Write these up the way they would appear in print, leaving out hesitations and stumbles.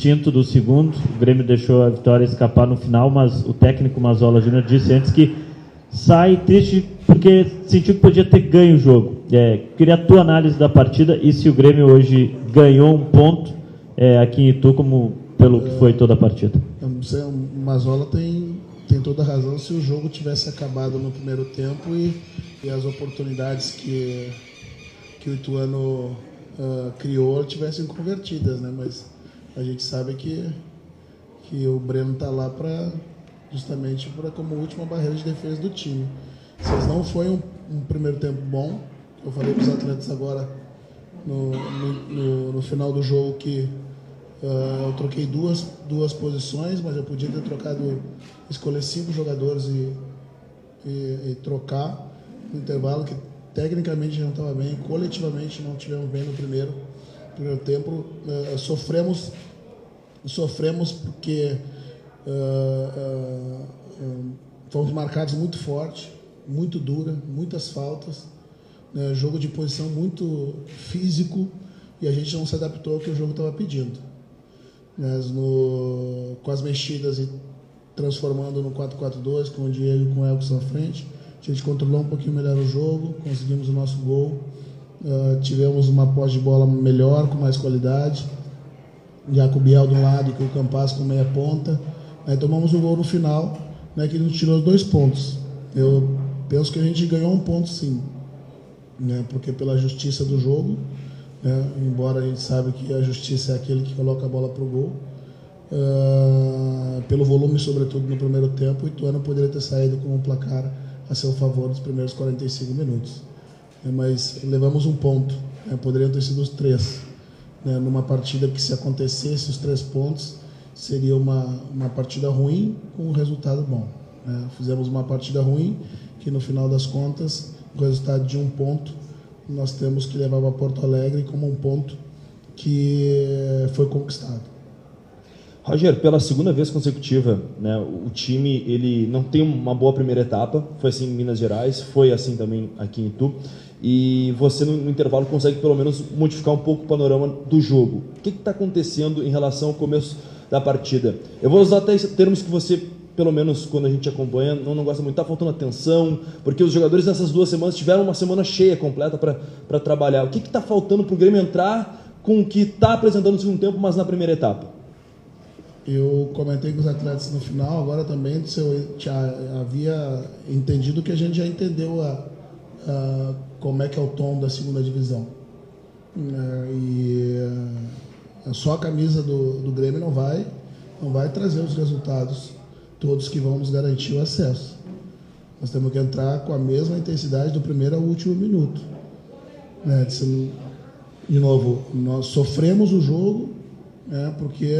instinto do segundo. O Grêmio deixou a vitória escapar no final, mas o técnico Mazzola Júnior disse antes que sai triste porque sentiu que podia ter ganho o jogo. Queria a tua análise da partida e se o Grêmio hoje ganhou um ponto aqui em Itu, como pelo que foi toda a partida. O Mazzola tem toda a razão. Se o jogo tivesse acabado no primeiro tempo e as oportunidades que o Ituano criou tivessem convertidas, né? Mas a gente sabe que o Breno está lá justamente como última barreira de defesa do time. Se não foi um primeiro tempo bom, eu falei para os atletas agora no final do jogo que eu troquei duas posições, mas eu podia ter escolher 5 jogadores e trocar no intervalo, que tecnicamente não estava bem, coletivamente não tivemos bem no primeiro tempo. Sofremos porque fomos marcados muito forte, muito dura, muitas faltas, né, jogo de posição muito físico, e a gente não se adaptou ao que o jogo estava pedindo. Mas com as mexidas e transformando no 4-4-2, com o Diego e com o Elkson à frente, a gente controlou um pouquinho melhor o jogo, conseguimos o nosso gol, tivemos uma posse de bola melhor, com mais qualidade, já com o Biel de um lado e com o Campas com meia ponta. Aí tomamos o gol no final, né, que nos tirou 2 pontos. Eu penso que a gente ganhou um ponto sim, né, porque pela justiça do jogo, né, embora a gente sabe que a justiça é aquele que coloca a bola para o gol, pelo volume, sobretudo no primeiro tempo, o Ituano poderia ter saído com o placar a seu favor nos primeiros 45 minutos. Mas levamos um ponto, né, poderiam ter sido os 3. Né, numa partida que, se acontecesse os 3 pontos, seria uma partida ruim com um resultado bom. Né? Fizemos uma partida ruim que, no final das contas, o resultado de 1 ponto nós temos que levar para Porto Alegre como um ponto que foi conquistado. Roger, pela segunda vez consecutiva, né, o time ele não tem uma boa primeira etapa, foi assim em Minas Gerais, foi assim também aqui em Itu, e você no intervalo consegue pelo menos modificar um pouco o panorama do jogo. O que está acontecendo em relação ao começo da partida? Eu vou usar até termos que você, pelo menos quando a gente acompanha, não gosta muito. Está faltando atenção, porque os jogadores nessas 2 semanas tiveram uma semana cheia, completa para trabalhar. O que está faltando para o Grêmio entrar com o que está apresentando no segundo tempo, mas na primeira etapa? Eu comentei com os atletas no final, agora também, se eu já havia entendido que a gente já entendeu como é que é o tom da segunda divisão. Só a camisa do Grêmio não vai trazer os resultados todos que vão nos garantir o acesso. Nós temos que entrar com a mesma intensidade do primeiro ao último minuto. Né? De novo, nós sofremos o jogo, né, porque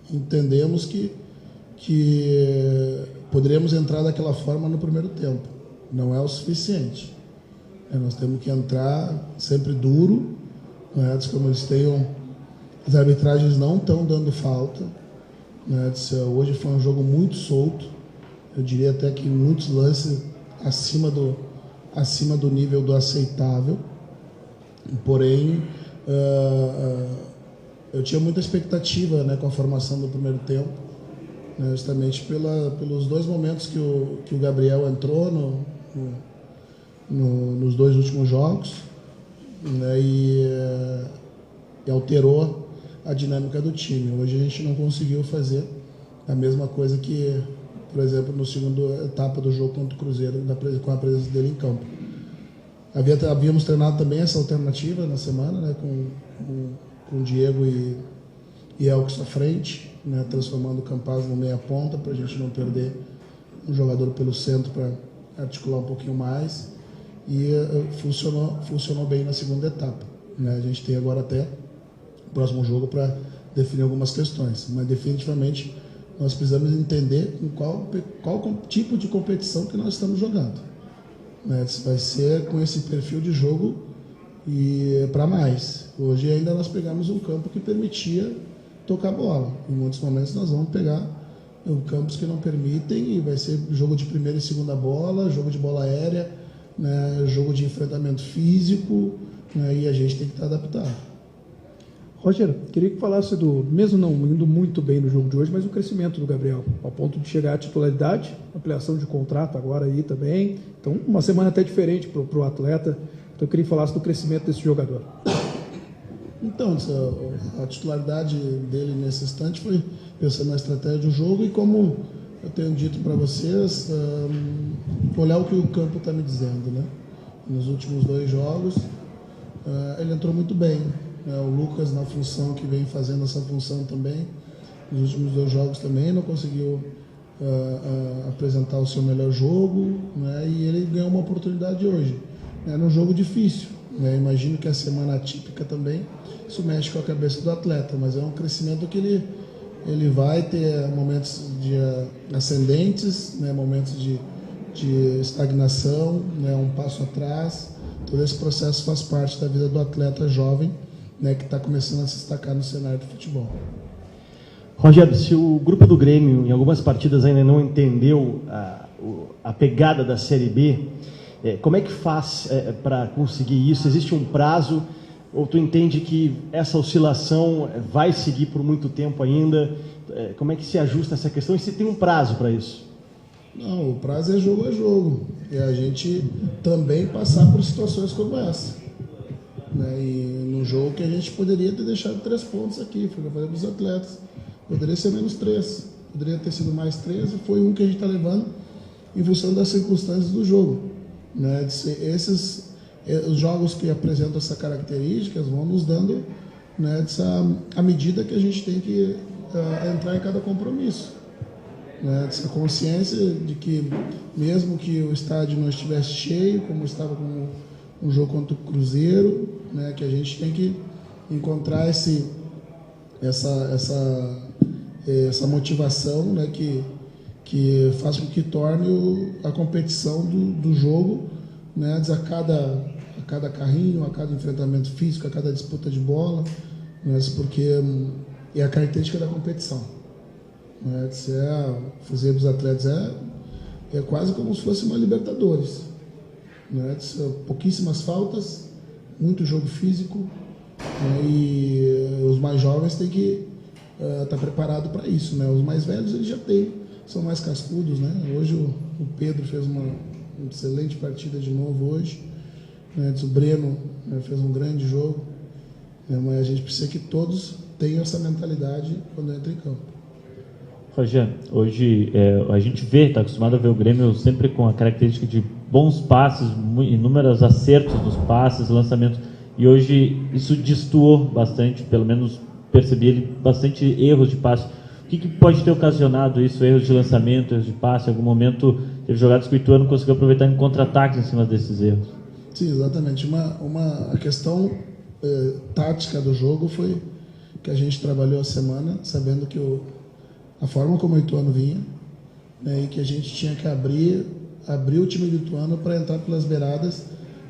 entendemos que poderíamos entrar daquela forma no primeiro tempo. Não é o suficiente. Nós temos que entrar sempre duro, né, como eles as arbitragens não estão dando falta. Né, hoje foi um jogo muito solto. Eu diria até que muitos lances acima do nível do aceitável. Porém, eu tinha muita expectativa, né, com a formação do primeiro tempo, né, justamente pelos 2 momentos que o Gabriel entrou nos 2 últimos jogos, né, e alterou a dinâmica do time. Hoje a gente não conseguiu fazer a mesma coisa que, por exemplo, na segunda etapa do jogo contra o Cruzeiro, com a presença dele em campo. Havíamos treinado também essa alternativa na semana, né, com o Diego e Elkson à frente, né, transformando o Campas no meia ponta, para a gente não perder um jogador pelo centro, para articular um pouquinho mais, e funcionou bem na segunda etapa. Né? A gente tem agora até o próximo jogo para definir algumas questões, mas definitivamente nós precisamos entender qual tipo de competição que nós estamos jogando. Né? Se vai ser com esse perfil de jogo e para mais. Hoje ainda nós pegamos um campo que permitia tocar bola. Em muitos momentos nós vamos pegar campos que não permitem, e vai ser jogo de primeira e segunda bola, jogo de bola aérea, né, jogo de enfrentamento físico, né, e a gente tem que estar adaptado. Roger, queria que falasse mesmo não indo muito bem no jogo de hoje, mas o crescimento do Gabriel, ao ponto de chegar à titularidade, ampliação de contrato agora aí também. Então, uma semana até diferente para o atleta. Então, eu queria que falasse do crescimento desse jogador. Então, a titularidade dele nesse instante foi pensando na estratégia do jogo e, como eu tenho dito para vocês, olhar o que o campo está me dizendo, né? Nos últimos 2 jogos, ele entrou muito bem. O Lucas, na função que vem fazendo essa função também, nos últimos 2 jogos também não conseguiu apresentar o seu melhor jogo, né? E ele ganhou uma oportunidade hoje. Num jogo difícil, né? Imagino que a semana atípica também, isso mexe com a cabeça do atleta, mas é um crescimento que ele vai ter momentos de ascendentes, né? Momentos de estagnação, né? Um passo atrás. Todo esse processo faz parte da vida do atleta jovem, né, que está começando a se destacar no cenário do futebol. Rogério, se o grupo do Grêmio em algumas partidas ainda não entendeu a pegada da Série B, como é que faz para conseguir isso? Existe um prazo ou tu entende que essa oscilação vai seguir por muito tempo ainda? Como é que se ajusta essa questão e se tem um prazo para isso? Não, o prazo é jogo a jogo. E a gente também passar por situações como essa. Né? E no jogo que a gente poderia ter deixado 3 pontos aqui, foi o que eu falei para os atletas. Poderia ser menos 3, poderia ter sido mais 3, e foi um que a gente está levando em função das circunstâncias do jogo. Né? Os jogos que apresentam essas características vão nos dando, né, a medida que a gente tem que entrar em cada compromisso. Né? Essa consciência de que, mesmo que o estádio não estivesse cheio, como estava com um jogo contra o Cruzeiro, né, que a gente tem que encontrar essa motivação, né, que faz com que torne a competição do jogo, né, a cada carrinho, a cada enfrentamento físico, a cada disputa de bola, né, porque é a característica da competição. Né, fazer para os atletas é quase como se fosse uma Libertadores. Né, pouquíssimas faltas, muito jogo físico, né, e os mais jovens têm que estar preparados para isso. Né? Os mais velhos eles já são mais cascudos. Né? Hoje o Pedro fez uma excelente partida de novo hoje. Né? O Breno, né, fez um grande jogo. Né? Mas a gente precisa que todos tenham essa mentalidade quando entra em campo. Rogério, hoje a gente está acostumado a ver o Grêmio sempre com a característica de bons passes, inúmeros acertos nos passes, lançamentos, e hoje isso destoou bastante, pelo menos percebi ele bastante erros de passe. O que pode ter ocasionado isso? Erros de lançamento, erros de passe? Em algum momento teve jogadas que o Ituano conseguiu aproveitar em contra-ataques em cima desses erros? Sim, exatamente. A questão tática do jogo foi que a gente trabalhou a semana, sabendo que a forma como o Ituano vinha, né, e que a gente tinha que abrir o time do Ituano para entrar pelas beiradas,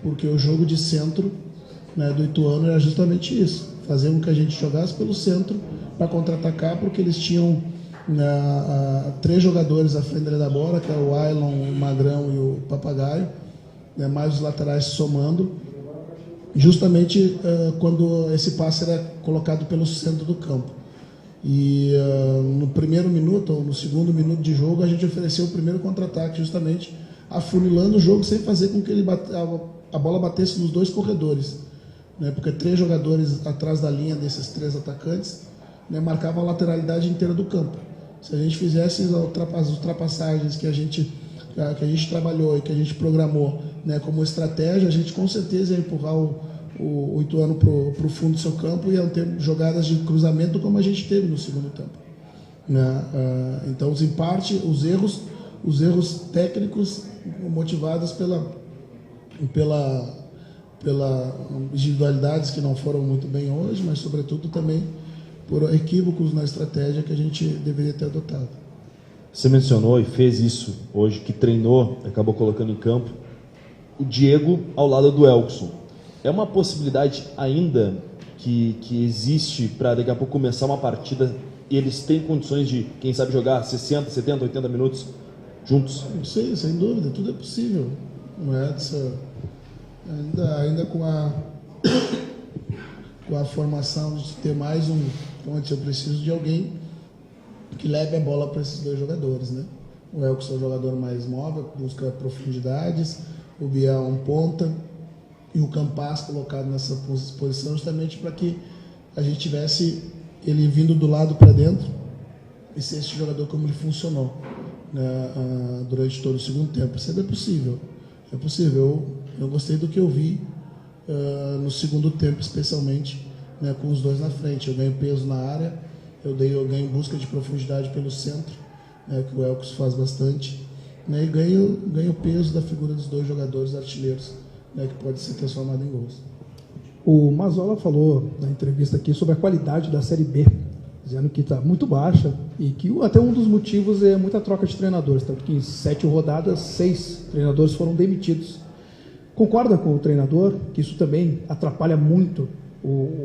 porque o jogo de centro, né, do Ituano era justamente isso, fazer com que a gente jogasse pelo centro para contra-atacar, porque eles tinham 3 jogadores à frente da bola, que era o Ailon, o Magrão e o Papagaio, né, mais os laterais somando, justamente quando esse passe era colocado pelo centro do campo. E no primeiro minuto ou no segundo minuto de jogo a gente ofereceu o primeiro contra-ataque, justamente afunilando o jogo sem fazer com que a bola batesse nos 2 corredores, né? Porque 3 jogadores atrás da linha desses 3 atacantes, né, marcavam a lateralidade inteira do campo. Se a gente fizesse as ultrapassagens que a gente trabalhou e que a gente programou, né, como estratégia, a gente com certeza ia empurrar o Ituano para o fundo do seu campo e iam ter jogadas de cruzamento como a gente teve no segundo tempo. Né? Então, em parte, os erros técnicos motivados pela individualidades que não foram muito bem hoje, mas, sobretudo, também por equívocos na estratégia que a gente deveria ter adotado. Você mencionou e fez isso hoje, que treinou, acabou colocando em campo, o Diego ao lado do Elkson. É uma possibilidade ainda que existe para daqui a pouco começar uma partida e eles têm condições de, quem sabe, jogar 60, 70, 80 minutos juntos? Sim, sem dúvida, tudo é possível. Não é? Ainda com com a formação de ter mais um, como eu disse, eu preciso de alguém que leve a bola para esses dois jogadores, né? O Elkson é o jogador mais móvel, busca profundidades, o Biel um ponta e o Campas colocado nessa posição justamente para que a gente tivesse ele vindo do lado para dentro e ser esse jogador como ele funcionou, né, durante todo o segundo tempo. Isso é possível. É possível. Eu gostei do que eu vi no segundo tempo, especialmente, né, com os dois na frente. Eu ganho peso na área, eu ganho busca de profundidade pelo centro, né, que o Elkson faz bastante, né, e ganho peso da figura dos dois jogadores artilheiros, né, que pode ser transformado em gols. O Mazzola falou na entrevista aqui sobre a qualidade da Série B, dizendo que está muito baixa e que até um dos motivos é muita troca de treinadores, tanto que em 7 rodadas, 6 treinadores foram demitidos. Concorda com o treinador que isso também atrapalha muito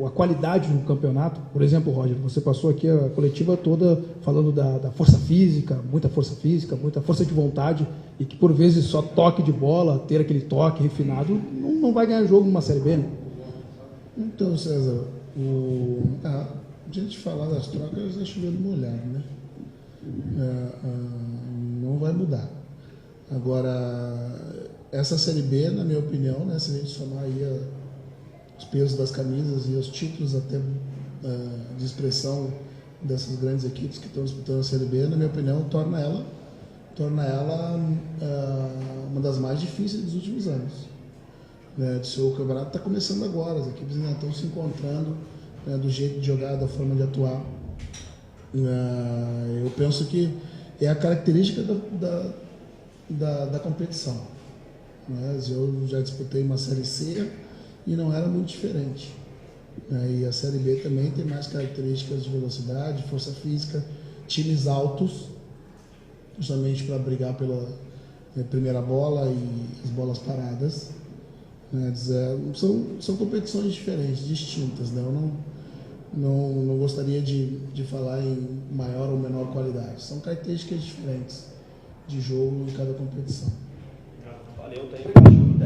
a qualidade do campeonato? Por exemplo, Roger, você passou aqui a coletiva toda falando da força física, muita força de vontade, e que por vezes só toque de bola, ter aquele toque refinado, não vai ganhar jogo numa Série B, né? Então, César, a gente falar das trocas é chovendo molhado, né? Não vai mudar. Agora, essa Série B, na minha opinião, né, se a gente somar aí os pesos das camisas e os títulos até de expressão dessas grandes equipes que estão disputando a Série B, na minha opinião, torna ela uma das mais difíceis dos últimos anos. Né, o campeonato está começando agora, as equipes ainda estão se encontrando, né, do jeito de jogar, da forma de atuar. Eu penso que é a característica da competição. Né, eu já disputei uma Série C e não era muito diferente. E a Série B também tem mais características de velocidade, força física, times altos, justamente para brigar pela primeira bola e as bolas paradas. São competições diferentes, distintas, né? Eu não gostaria de falar em maior ou menor qualidade. São características diferentes de jogo em cada competição. Valeu, tá aí.